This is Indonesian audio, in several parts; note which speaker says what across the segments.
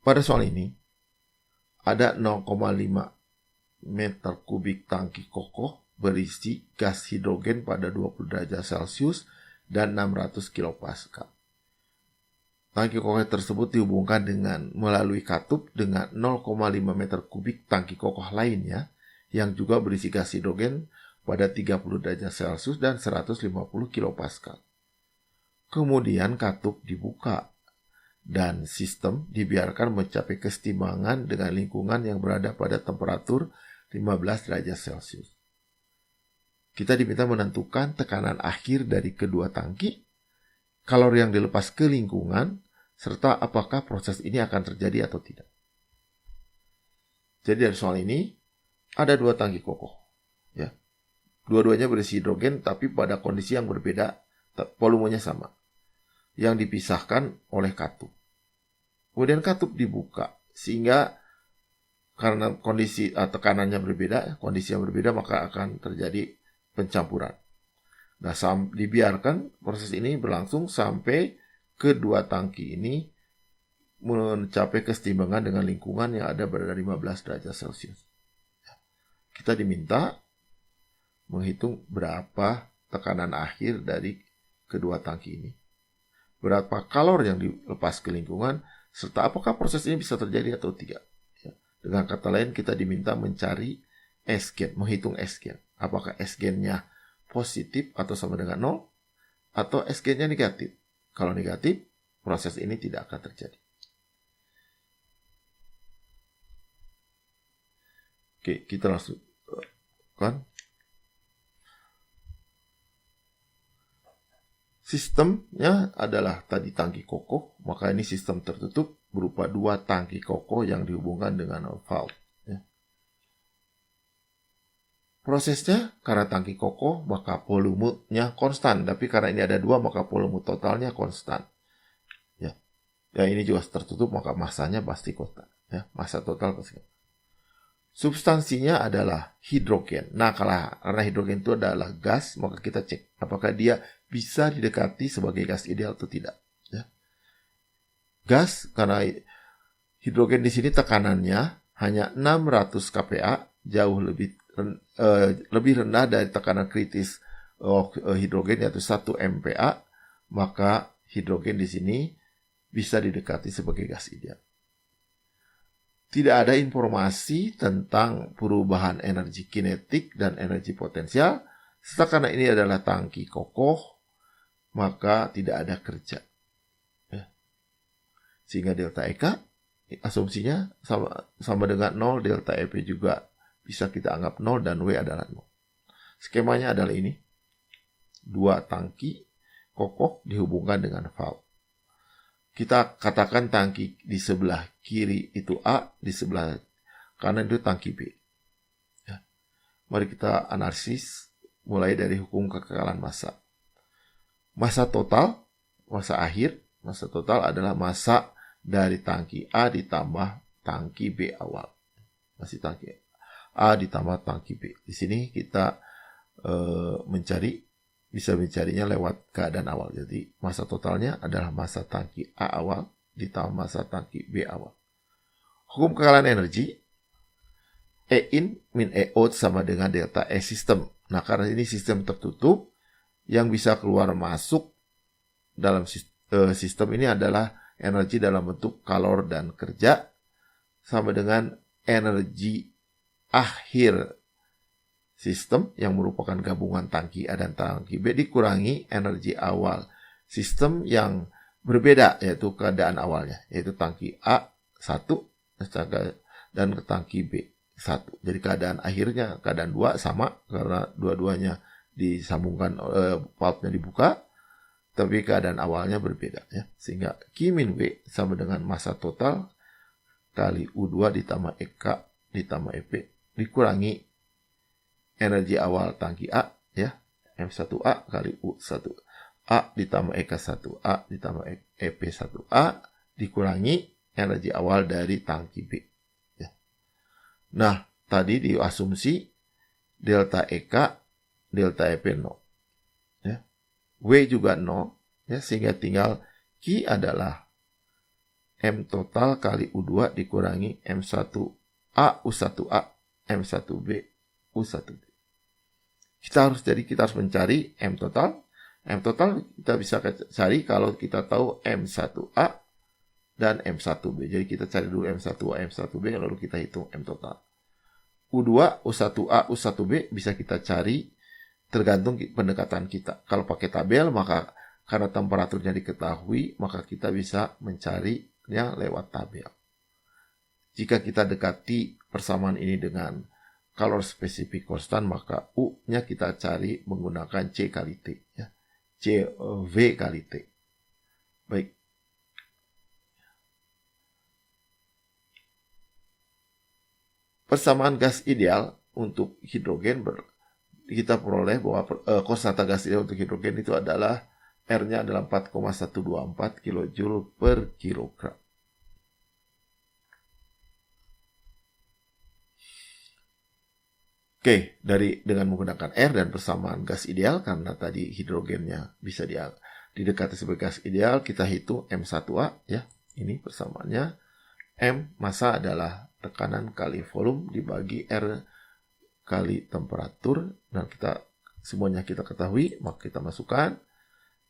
Speaker 1: Pada soal ini, ada 0,5 meter kubik tangki kokoh berisi gas hidrogen pada 20 derajat Celcius dan 600 kilopascal. Tangki kokoh tersebut dihubungkan dengan melalui katup dengan 0,5 meter kubik tangki kokoh lainnya yang juga berisi gas hidrogen pada 30 derajat Celcius dan 150 kilopascal. Kemudian katup dibuka dan sistem dibiarkan mencapai kesetimbangan dengan lingkungan yang berada pada temperatur 15 derajat Celcius. Kita diminta menentukan tekanan akhir dari kedua tangki, kalori yang dilepas ke lingkungan, serta apakah proses ini akan terjadi atau tidak. Jadi dari soal ini, ada dua tangki kokoh. Ya. Dua-duanya berisi hidrogen, tapi pada kondisi yang berbeda, volumenya sama. Yang dipisahkan oleh katup. Kemudian katup dibuka, sehingga karena kondisi tekanannya berbeda, kondisi yang berbeda, maka akan terjadi pencampuran. Nah, dibiarkan proses ini berlangsung sampai kedua tangki ini mencapai kesetimbangan dengan lingkungan yang ada pada 15 derajat Celcius. Kita diminta menghitung berapa tekanan akhir dari kedua tangki ini. Berapa kalori yang dilepas ke lingkungan, serta apakah proses ini bisa terjadi atau tidak. Dengan kata lain, kita diminta mencari S-gen, menghitung S-gen. Apakah S-gennya positif atau sama dengan 0, atau S-gennya negatif. Kalau negatif, proses ini tidak akan terjadi. Oke, kita langsung kan. Sistemnya adalah tadi tangki kokoh, maka ini sistem tertutup berupa dua tangki kokoh yang dihubungkan dengan valve. Ya. Prosesnya, karena tangki kokoh, maka volumenya konstan. Tapi karena ini ada dua, maka volume totalnya konstan. Ya, ini juga tertutup, maka masanya pasti konstan. Ya, massa total pasti konstan. Substansinya adalah hidrogen. Nah, karena hidrogen itu adalah gas, maka kita cek apakah dia bisa didekati sebagai gas ideal atau tidak. Ya. Gas, karena hidrogen di sini tekanannya hanya 600 kPa, jauh lebih rendah dari tekanan kritis hidrogen, yaitu 1 MPa, maka hidrogen di sini bisa didekati sebagai gas ideal. Tidak ada informasi tentang perubahan energi kinetik dan energi potensial, serta karena ini adalah tangki kokoh, maka tidak ada kerja. Ya. Sehingga delta EK, asumsinya sama dengan 0, delta EP juga bisa kita anggap 0, dan W adalah 0. Skemanya adalah ini. Dua tangki kokoh dihubungkan dengan valve. Kita katakan tangki di sebelah kiri itu A, di sebelah kanan itu tangki B. Ya. Mari kita analisis mulai dari hukum kekekalan massa. Massa total, massa akhir, massa total adalah massa dari tangki A ditambah tangki B awal. Masih tangki A ditambah tangki B. Di sini kita bisa mencarinya lewat keadaan awal. Jadi massa totalnya adalah massa tangki A awal ditambah massa tangki B awal. Hukum kekekalan energi, E in min E out sama dengan delta E sistem. Nah, karena ini sistem tertutup, yang bisa keluar masuk dalam sistem ini adalah energi dalam bentuk kalor dan kerja, sama dengan energi akhir sistem yang merupakan gabungan tangki A dan tangki B dikurangi energi awal sistem yang berbeda, yaitu keadaan awalnya, yaitu tangki A 1 dan tangki B 1. Jadi keadaan akhirnya, keadaan 2 sama karena dua-duanya disambungkan, valve-nya dibuka, tapi keadaan awalnya berbeda. Ya. Sehingga Q min W sama dengan massa total kali U2 ditambah EK ditambah EP dikurangi energi awal tangki A, ya, M1A kali U1A ditambah EK1A ditambah EP1A dikurangi energi awal dari tangki B. Ya. Nah, tadi diasumsi delta EK, delta EP 0. Ya. W juga 0, ya, sehingga tinggal Q adalah M total kali U2 dikurangi M1A U1A M1B U1B. Kita harus mencari M total. M total kita bisa cari kalau kita tahu M1A dan M1B. Jadi kita cari dulu M1A, M1B, lalu kita hitung M total. U2, U1A, U1B bisa kita cari tergantung pendekatan kita. Kalau pakai tabel, maka karena temperaturnya diketahui, maka kita bisa mencarinya lewat tabel. Jika kita dekati persamaan ini dengan calor specific constant, maka U-nya kita cari menggunakan C kali T. Ya. CV kali T. Baik. Persamaan gas ideal untuk hidrogen kita peroleh bahwa konstanta gas ideal untuk hidrogen itu adalah R-nya adalah 4,124 kJ per kilogram. Oke, dengan menggunakan R dan persamaan gas ideal, karena tadi hidrogennya bisa didekati sebagai gas ideal, kita hitung M1A, ya. Ini persamaannya. M, massa adalah tekanan kali volume dibagi R kali temperatur, dan semuanya kita ketahui, maka kita masukkan,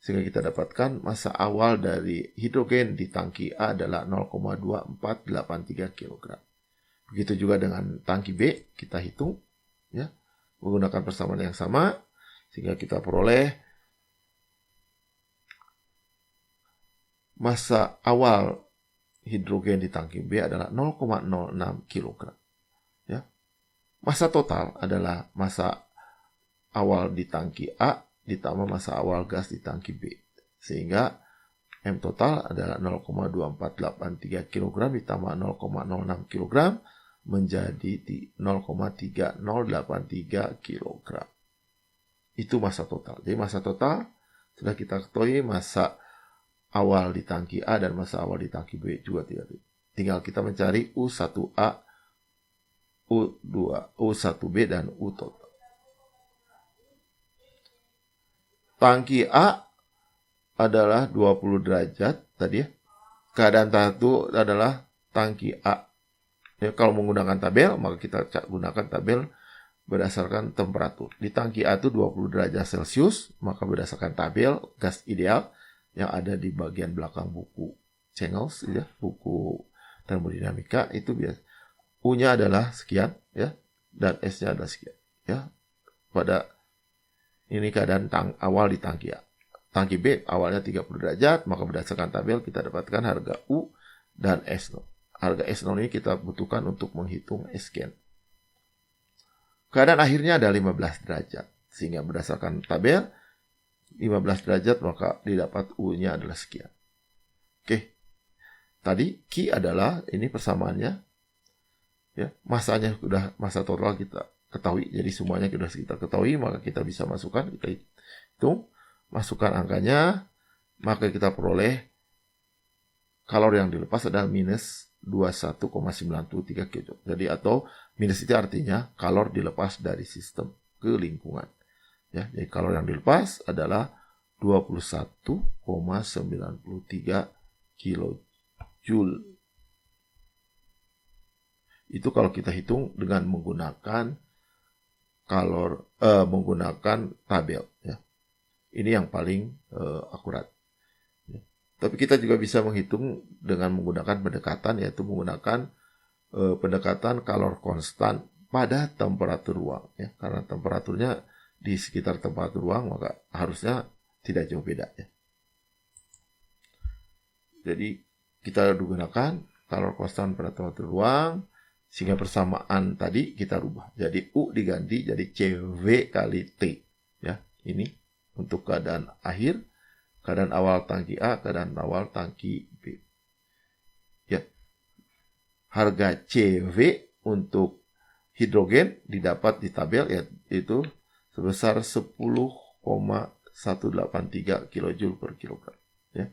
Speaker 1: sehingga kita dapatkan massa awal dari hidrogen di tangki A adalah 0,2483 kg. Begitu juga dengan tangki B, kita hitung, ya, menggunakan persamaan yang sama, sehingga kita peroleh massa awal hidrogen di tangki B adalah 0,06 kg. Ya. Massa total adalah massa awal di tangki A ditambah massa awal gas di tangki B. Sehingga M total adalah 0,2483 kg ditambah 0,06 kg menjadi 0,3083 kg. Itu massa total. Jadi massa total sudah kita ketahui, massa awal di tangki A dan massa awal di tangki B juga tidak. Tinggal kita mencari U1A, U2, U1B, dan U total. Tangki A adalah 20 derajat tadi ya. Keadaan satu adalah tangki A. Ya, kalau menggunakan tabel, maka kita gunakan tabel berdasarkan temperatur. Di tangki A itu 20 derajat Celcius, maka berdasarkan tabel gas ideal yang ada di bagian belakang buku Cengels, ya, buku termodinamika, itu biasa. U-nya adalah sekian, ya, dan S-nya adalah sekian, ya. Pada ini keadaan awal di tangki A. Tangki B awalnya 30 derajat, maka berdasarkan tabel kita dapatkan harga U dan S0. Harga S0 ini kita butuhkan untuk menghitung S-gen. Keadaan akhirnya ada 15 derajat, sehingga berdasarkan tabel 15 derajat maka didapat U-nya adalah sekian. Oke. Tadi Q adalah ini persamaannya. Ya, masanya sudah massa total kita ketahui. Jadi semuanya sudah kita ketahui, maka kita bisa masukkan, kita hitung, masukkan angkanya, maka kita peroleh kalori yang dilepas adalah minus 21,93 kJ. Jadi atau minus itu artinya kalori dilepas dari sistem ke lingkungan. Ya, jadi kalori yang dilepas adalah 21,93 kilojoule. Itu kalau kita hitung dengan menggunakan menggunakan tabel. Ya. Ini yang paling akurat. Ya. Tapi kita juga bisa menghitung dengan menggunakan pendekatan, yaitu menggunakan pendekatan kalor konstan pada temperatur ruang. Ya. Karena temperaturnya di sekitar temperatur ruang, maka harusnya tidak jauh beda. Ya. Jadi kita gunakan kalor konstan pada temperatur ruang, sehingga persamaan tadi kita rubah. Jadi U diganti jadi CV kali T. Ya, ini untuk keadaan akhir, keadaan awal tangki A, keadaan awal tangki B. Ya. Harga CV untuk hidrogen didapat di tabel, yaitu sebesar 10,183 kJ per kilogram. Ya.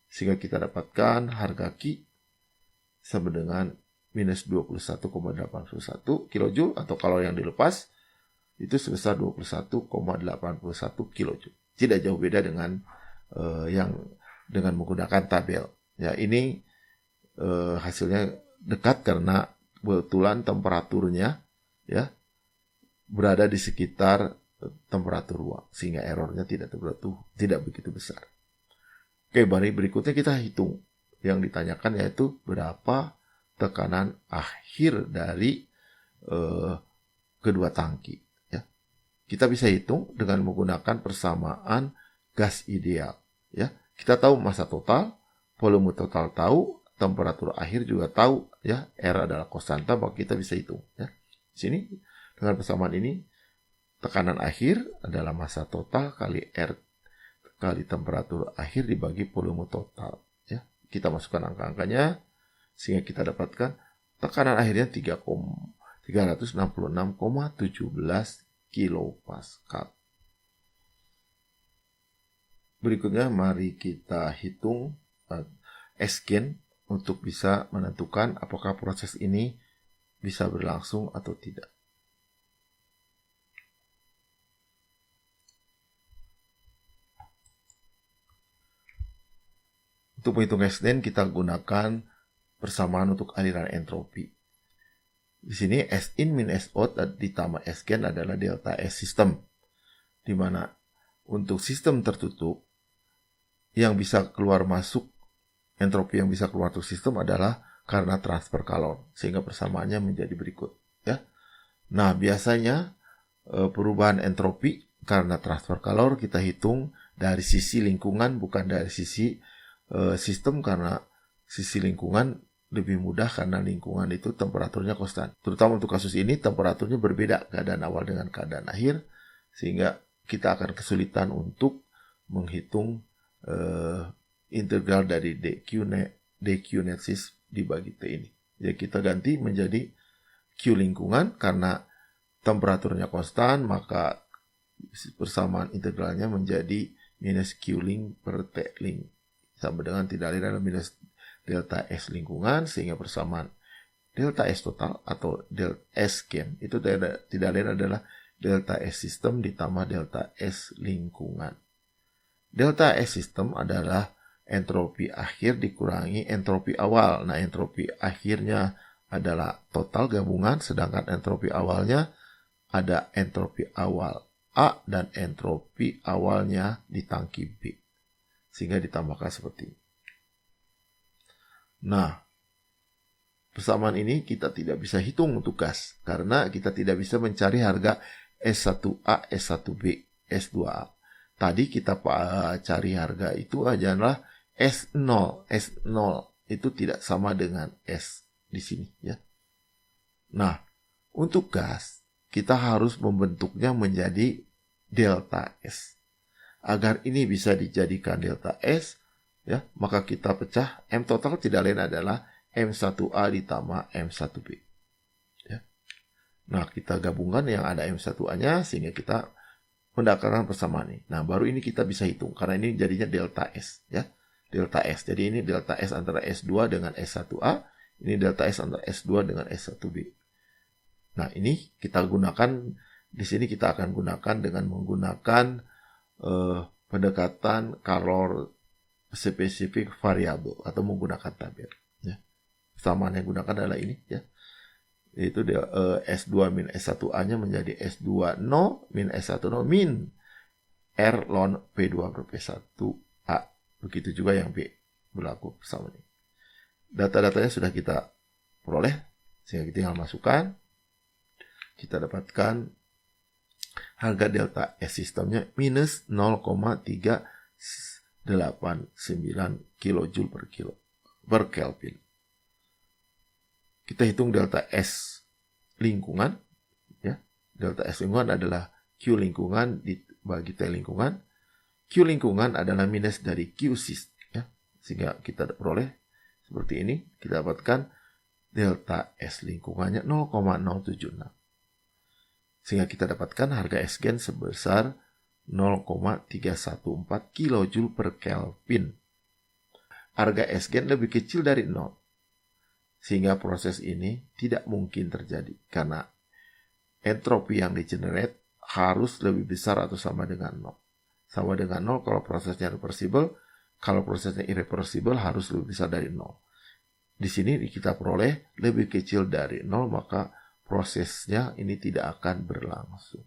Speaker 1: Sehingga kita dapatkan harga Q sama dengan minus 21,81 kJ, atau kalau yang dilepas itu sebesar 21,81 kJ. Tidak jauh beda dengan yang dengan menggunakan tabel. Ya, ini hasilnya dekat karena kebetulan temperaturnya ya berada di sekitar temperatur ruang sehingga errornya tidak begitu besar. Oke, berikutnya kita hitung yang ditanyakan yaitu berapa tekanan akhir dari kedua tangki. Ya, kita bisa hitung dengan menggunakan persamaan gas ideal. Ya, kita tahu massa total, volume total tahu, temperatur akhir juga tahu. Ya, R adalah konstanta, maka kita bisa hitung. Ya, di sini dengan persamaan ini tekanan akhir adalah massa total kali R kali temperatur akhir dibagi volume total. Ya, kita masukkan angka-angkanya sehingga kita dapatkan tekanan akhirnya 366,17 kilopascal. Berikutnya mari kita hitung S-gain untuk bisa menentukan apakah proses ini bisa berlangsung atau tidak. Untuk menghitung S-gain kita gunakan persamaan untuk aliran entropi. Di sini S in min S out ditambah S gain adalah delta S sistem. Di mana untuk sistem tertutup yang bisa keluar masuk, entropi yang bisa keluar masuk sistem adalah karena transfer kalor. Sehingga persamaannya menjadi berikut. Ya. Nah, biasanya perubahan entropi karena transfer kalor kita hitung dari sisi lingkungan bukan dari sisi sistem, karena sisi lingkungan lebih mudah karena lingkungan itu temperaturnya konstan. Terutama untuk kasus ini temperaturnya berbeda keadaan awal dengan keadaan akhir, sehingga kita akan kesulitan untuk menghitung integral dari dq netsis dibagi T ini. Jadi kita ganti menjadi Q lingkungan karena temperaturnya konstan, maka persamaan integralnya menjadi minus Q ling per T ling. Sama dengan tidak lain adalah minus delta S lingkungan, sehingga persamaan delta S total atau delta S gain itu tidak lain adalah delta S sistem ditambah delta S lingkungan. Delta S sistem adalah entropi akhir dikurangi entropi awal. Nah, entropi akhirnya adalah total gabungan, sedangkan entropi awalnya ada entropi awal A dan entropi awalnya di tangki B. Sehingga ditambahkan seperti ini. Nah, persamaan ini kita tidak bisa hitung untuk gas, karena kita tidak bisa mencari harga S1A, S1B, S2A. Tadi kita cari harga itu adalah S0. S0 itu tidak sama dengan S di sini. Ya. Nah, untuk gas, kita harus membentuknya menjadi delta S. Agar ini bisa dijadikan delta S, ya, maka kita pecah M total tidak lain adalah M1A ditambah M1B. Ya. Nah, kita gabungkan yang ada M1A-nya sehingga kita mendapatkan persamaan ini. Nah, baru ini kita bisa hitung karena ini jadinya delta S, ya. Delta S. Jadi ini delta S antara S2 dengan S1A, ini delta S antara S2 dengan S1B. Nah, ini kita gunakan di sini kita akan gunakan dengan menggunakan pendekatan kalor spesifik variabel atau menggunakan tabel. Ya. Persamaan yang digunakan adalah ini, ya. Yaitu S2 min S1A-nya menjadi S2 no min S1 no min R ln P2 per P1A. Begitu juga yang B berlaku bersama ini. Data-datanya sudah kita peroleh, sehingga kita tinggal masukkan. Kita dapatkan harga delta S sistemnya minus 0,389 kilojoule per Kelvin. Kita hitung delta S lingkungan, ya. Delta S lingkungan adalah Q lingkungan dibagi T lingkungan. Q lingkungan adalah minus dari Q sis, ya. Sehingga kita peroleh seperti ini. Kita dapatkan delta S lingkungannya 0,076. Sehingga kita dapatkan harga S-gain sebesar 0,314 kilojoule per Kelvin. Harga S-gain lebih kecil dari 0. Sehingga proses ini tidak mungkin terjadi. Karena entropi yang di-generate harus lebih besar atau sama dengan 0. Sama dengan 0 kalau prosesnya reversible. Kalau prosesnya irreversible harus lebih besar dari 0. di sini kita peroleh lebih kecil dari 0, maka prosesnya ini tidak akan berlangsung.